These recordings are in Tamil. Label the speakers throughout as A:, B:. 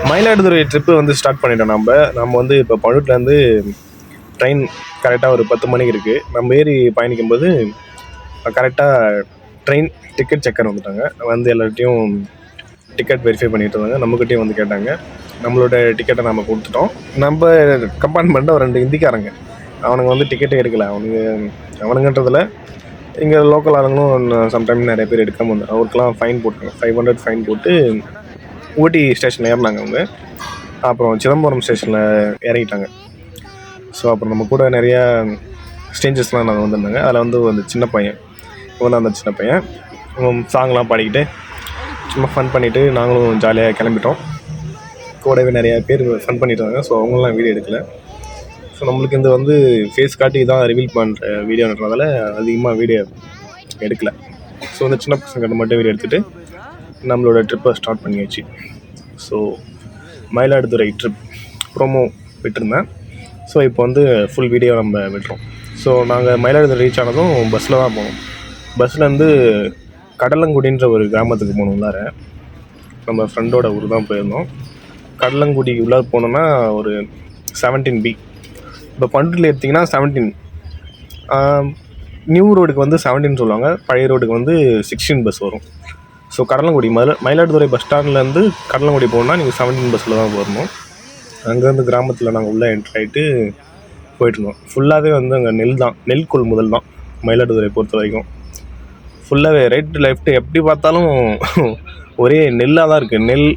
A: மயிலாடுதுறை ட்ரிப்பு வந்து ஸ்டார்ட் பண்ணிட்டோம். நம்ம வந்து இப்போ பழுட்லேருந்து ட்ரெயின் கரெக்டாக ஒரு 10 மணிக்கு இருக்குது. நம்ம ஏறி பயணிக்கும்போது கரெக்டாக ட்ரெயின் டிக்கெட் செக்கர் வந்துட்டாங்க. வந்து எல்லார்ட்டையும் டிக்கெட் வெரிஃபை பண்ணிட்டு இருந்தாங்க. நம்மக்கிட்டையும் வந்து கேட்டாங்க. நம்மளோட டிக்கெட்டை நம்ம கொடுத்துட்டோம். நம்ம கம்பார்ட்மெண்ட்டில் ஒரு 2 ஹிந்திக்காரங்க, அவனுங்க வந்து டிக்கெட்டே எடுக்கலை. அவனுங்கன்றதில் இங்கே லோக்கல் ஆளுங்களும் சம்டைம் நிறைய பேர் எடுக்காமல் வந்தாங்க. அவருக்கெல்லாம் ஃபைன் போட்டாங்க. 500 ஃபைன் போட்டு ஊட்டி ஸ்டேஷனில் ஏறினாங்க அவங்க. அப்புறம் சிதம்பரம் ஸ்டேஷனில் இறங்கிட்டாங்க. ஸோ அப்புறம் நம்ம கூட நிறையா ஸ்ட்ரேஞ்சர்ஸ்லாம் நாங்கள் வந்திருந்தாங்க. அதில் வந்து அந்த சின்ன பையன், இவன் தான் அந்த சின்ன பையன். சாங்லாம் பாடிக்கிட்டு சும்மா ஃபன் பண்ணிவிட்டு நாங்களும் ஜாலியாக கிளம்பிட்டோம். கூடவே நிறையா பேர் ஃபன் பண்ணிட்டாங்க. ஸோ அவங்களாம் வீடியோ எடுக்கலை. ஸோ நம்மளுக்கு இந்த வந்து ஃபேஸ் காட்டி தான் ரிவீல் பண்ணுற வீடியோன்றதால அதிகமாக வீடியோ எடுக்கலை. ஸோ அந்த சின்ன பசங்கிட்ட மட்டும் வீடியோ எடுத்துகிட்டு நம்மளோட ட்ரிப்பை ஸ்டார்ட் பண்ணியாச்சு. ஸோ மயிலாடுதுறை ட்ரிப் ப்ரோமோ விட்டுருந்தேன். ஸோ இப்போ வந்து ஃபுல் வீடியோ நம்ம விட்டுறோம். ஸோ நாங்கள் மயிலாடுதுறை ரீச் ஆனதும் பஸ்ஸில் தான் போனோம். பஸ்லேருந்து கடலங்குடின்ற ஒரு கிராமத்துக்கு போகணும். உள்ளார நம்ம ஃப்ரெண்டோட ஊர் தான் போயிருந்தோம். கடலங்குடி உள்ளார போனோன்னா ஒரு 17B. இப்போ பண்ருட்டில் எடுத்திங்கன்னா 17, நியூ ரோடுக்கு வந்து 17 சொல்லுவாங்க. பழைய ரோடுக்கு வந்து 16 பஸ் வரும். ஸோ கடலங்குடி மயிலாடுதுறை பஸ் ஸ்டாண்ட்லேருந்து கடலங்குடி போகணுன்னா நீங்கள் 17 பஸ்ஸில் தான் வரணும். அங்கேருந்து கிராமத்தில் நாங்கள் உள்ளே என்ட்ரு ஆகிட்டு போயிட்டுருந்தோம். ஃபுல்லாகவே வந்து அங்கே நெல் கொள்முதல் தான் மயிலாடுதுறை பொறுத்த வரைக்கும். ஃபுல்லாகவே ரைட்டு லெஃப்ட்டு எப்படி பார்த்தாலும் ஒரே நெல்லாக தான் இருக்குது. நெல்,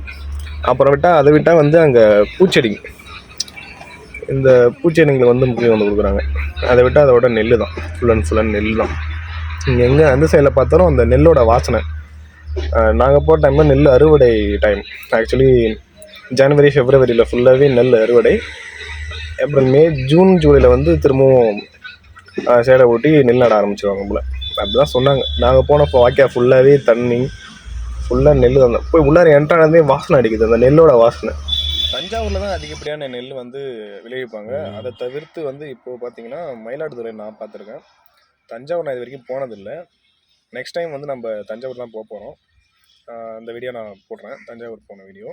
A: அப்புறம் அதை விட்டால் வந்து அங்கே பூச்செடி, இந்த பூச்செடிங்களுக்கு வந்து முக்கியம் வந்து கொடுக்குறாங்க. அதை விட்டால் அதோட நெல் தான், ஃபுல்லாக நெல் தான். இங்கே எங்கே அந்த சைடில் பார்த்தாலும் அந்த நெல்லோட வாசனை. நாங்கள் போகிற டைமில் நெல் அறுவடை டைம். ஆக்சுவலி ஜனவரி ஃபெப்ரவரியில் ஃபுல்லாகவே நெல் அறுவடை. ஏப்ரல் மே ஜூன் ஜூலையில் வந்து திரும்பவும் சேடை ஓட்டி நெல் நட ஆரம்பிச்சிடுவாங்க போல், அப்படி தான் சொன்னாங்க. நாங்கள் போனப்போ வாய்க்கா ஃபுல்லாகவே தண்ணி, ஃபுல்லாக நெல் தான். போய் உள்ளார என்ட்ரானதே வாசனை அடிக்குது, அந்த நெல்லோட வாசனை. தஞ்சாவூரில் தான் அதிகப்படியான நெல் வந்து விளைவிப்பாங்க. அதை தவிர்த்து வந்து இப்போது பார்த்தீங்கன்னா மயிலாடுதுறை நான் பார்த்துருக்கேன். தஞ்சாவூர் நான் இது வரைக்கும் போனதில்லை. நெக்ஸ்ட் டைம் வந்து நம்ம தஞ்சாவூர் தான் போக போகிறோம். அந்த வீடியோ நான் போடுறேன், தஞ்சாவூர் போன வீடியோ.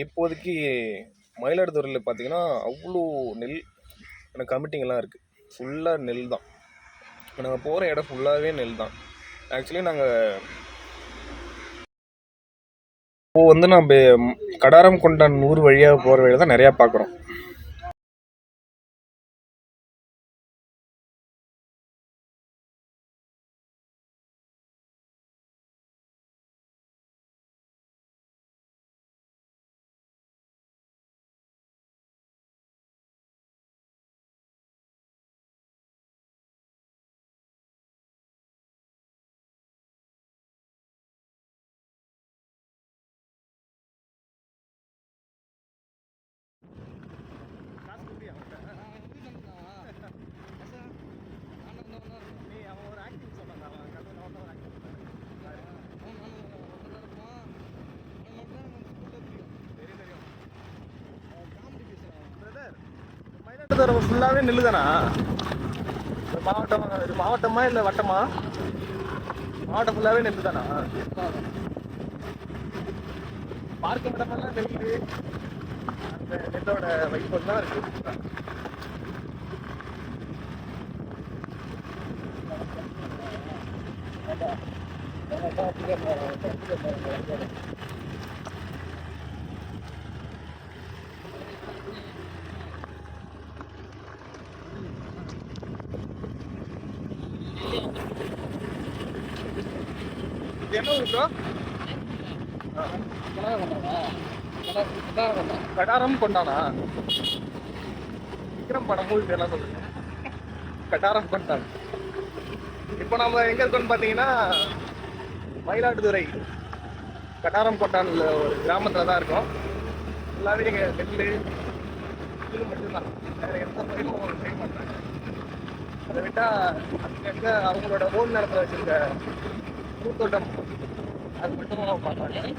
A: இப்போதைக்கு மயிலாடுதுறையில் பார்த்தீங்கன்னா அவ்வளோ நெல் கமிட்டிங்கெல்லாம் இருக்குது. ஃபுல்லாக நெல் தான். நாங்கள் போகிற இடம் ஃபுல்லாகவே நெல் தான். ஆக்சுவலி நாங்கள் இப்போது வந்து நம்ம கடாரம் கொண்டான் ஊர் வழியாக போகிற வழியாக தான் நிறையா பார்க்குறோம். ஃபுல்லாகவே நெல் தானா? மாவட்டமா இல்லை வட்டமா? மாவட்டம் ஃபுல்லாகவே நெல் தானா? பார்க்கும் இடமெல்லாம் நெல், அந்த நெல்லோட வைப்பம் தான் இருக்கு. என்ன ஊர் ப்ரோ? கடாரம் கொண்டானா? விக்ரம் படம் மூவி எல்லாம் சொல்லுங்க. கடாரம் கொண்டான். இப்போ நம்ம எங்க இருக்கோம்னு பார்த்தீங்கன்னா மயிலாடுதுறை கடாரம் கொண்டான்ல ஒரு கிராமத்தில் தான் இருக்கோம். எல்லாரும் இங்கே நெல் இது மட்டும்தான், வேறு எந்த பயிரும் செய்ய மாட்டாங்க. அதை விட்டால் அங்கங்கே அவங்களோட ஓன் நிலத்தில் வச்சுருக்க பூத்தோட்டம் அது மட்டும் பார்த்தாங்க.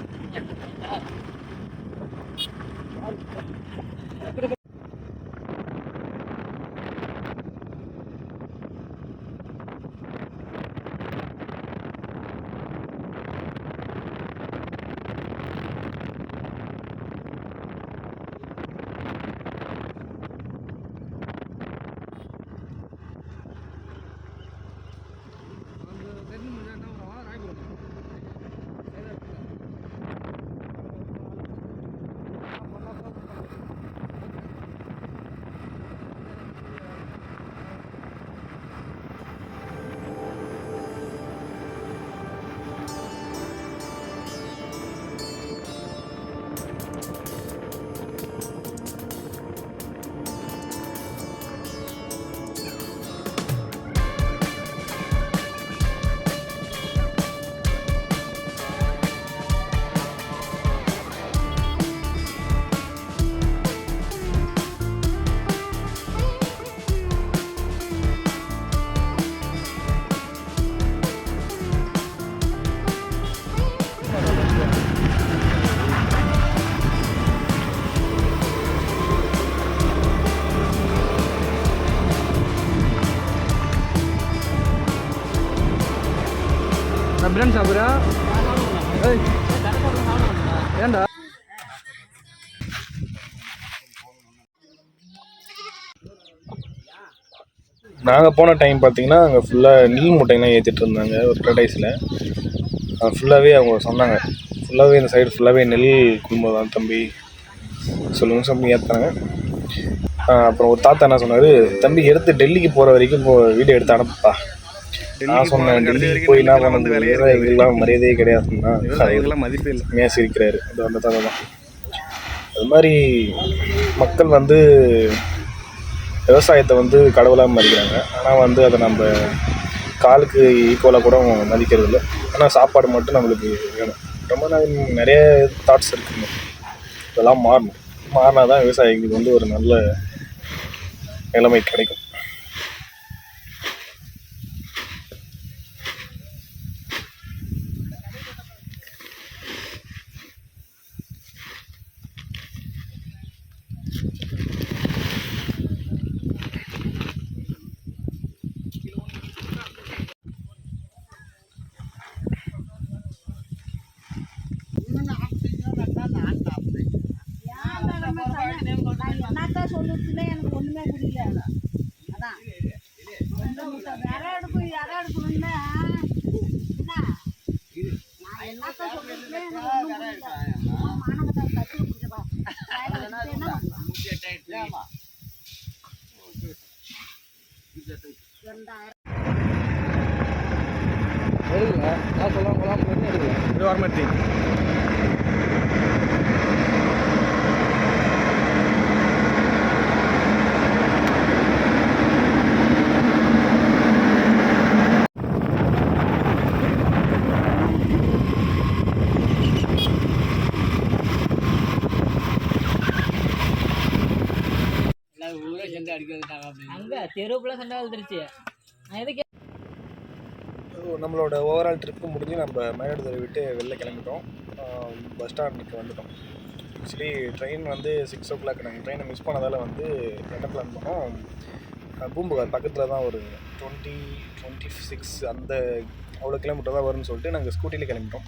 B: பிரியாணி சாப்பிட்றா? ஏன்டா?
A: நாங்கள் போன டைம் பார்த்தீங்கன்னா அங்கே ஃபுல்லாக நெல் மூட்டைங்கெலாம் ஏற்றிட்டு இருந்தாங்க ஒரு ப்ரடைஸில். ஃபுல்லாகவே அவங்க சொன்னாங்க, ஃபுல்லாகவே இந்த சைடு ஃபுல்லாகவே நெல் குடும்பம் தான் தம்பி சொல்லுங்க சொல்லி ஏற்றுறாங்க. அப்புறம் ஒரு தாத்தா என்ன சொன்னார், தம்பி எடுத்து டெல்லிக்கு போகிற வரைக்கும் வீடியோ எடுத்து அனுப்புப்பா. நான் சொன்னேன், டெல்லிக்கு போய் என்ன பண்ண விவசாயிகள்லாம் மரியாதையே கிடையாதுன்னா மதிப்பு இல்லை மேசி இருக்கிறாரு அந்த தாத்தா தான். அது மாதிரி மக்கள் வந்து விவசாயத்தை வந்து கடவுளாக மதிக்கிறாங்க. ஆனால் வந்து அதை நம்ம காலுக்கு ஈக்குவலாக கூட மதிக்கிறது இல்லை. ஆனால் சாப்பாடு மட்டும் நம்மளுக்கு வேணும். ரொம்ப நிறைய தாட்ஸ் இருக்குங்க. இதெல்லாம் மாறினா தான் விவசாயிகளுக்கு வந்து ஒரு நல்ல நிலைமை கிடைக்கும்.
C: என்னக்கா சொல்லுச்சுன்னே எனக்கு ஒன்றுமே புரியல. அதான் யாரா எடுக்கணும்னா நான் என்னக்கா சொல்லுச்சுன்னே எனக்கு ஒன்றும் புரியல. மானங்கத்தை கட்டி கொடுத்துப்பா
B: எடுக்கல நான் சொல்லலாம் எடுக்கல
A: இது வரமாட்டி நம்மளோட ஓவரால் ட்ரிப்பு முடிஞ்சு நம்ம மயிலாடுதுறை விட்டு வெளில கிளம்பிட்டோம். பஸ் ஸ்டாண்டுக்கு வந்துட்டோம். ஆக்சுவலி ட்ரெயின் வந்து 6 o'clock. நாங்கள் ட்ரெயினை மிஸ் பண்ணதால் வந்து என்ன பிளான் பண்ணோம், பூம்புகார் பக்கத்தில் தான் ஒரு 26 அந்த அவ்வளோ கிலோமீட்டர் தான் வரும்னு சொல்லிட்டு நாங்கள் ஸ்கூட்டியில் கிளம்பிட்டோம்.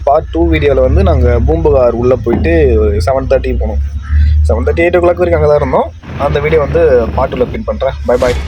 A: பார்ட் டூ வீடியோவில் வந்து நாங்கள் பூம்புகார் உள்ளே போயிட்டு 7:30 போனோம். 7:30 8 o'clock வரைக்கும் அங்கே தான் இருந்தோம். அந்த வீடியோ வந்து பார்ட் 2ல பின் பண்ணுறேன். Bye bye.